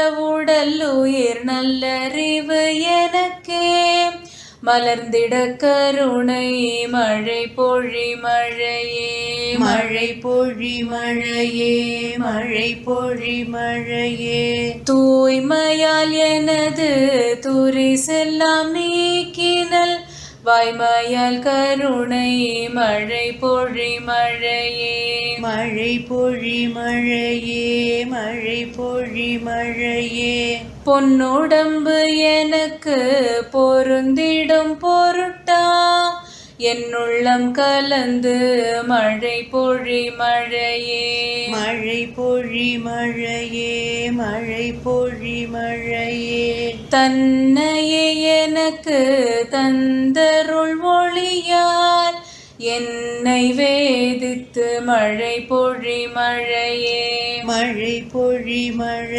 தரவுடல்லுயிர் நல்லறிவு எனக்கே மலர்ந்திட கருணை மழை பொழி மழையே மழை பொழி மழையே மழை பொழி மழையே. தூய்மையால் எனது துரிசெல்லாம் நீக்கினல் வாய்மையால் கருணை மழை பொழி மழையே மழை பொழி மழையே மழை பொழி மழையே. பொன்னுடம்பு எனக்கு பொருந்திடும் பொருட்டா என்னுள்ளம் கலந்து மழை பொழி மழையே மழை பொழி மழையே மழை பொழி மழையே. தன்னையே எனக்கு தந்தருள் ஒளியால் என்னை வேதித்து மழை பொழி மழையே மழை பொழி மழை.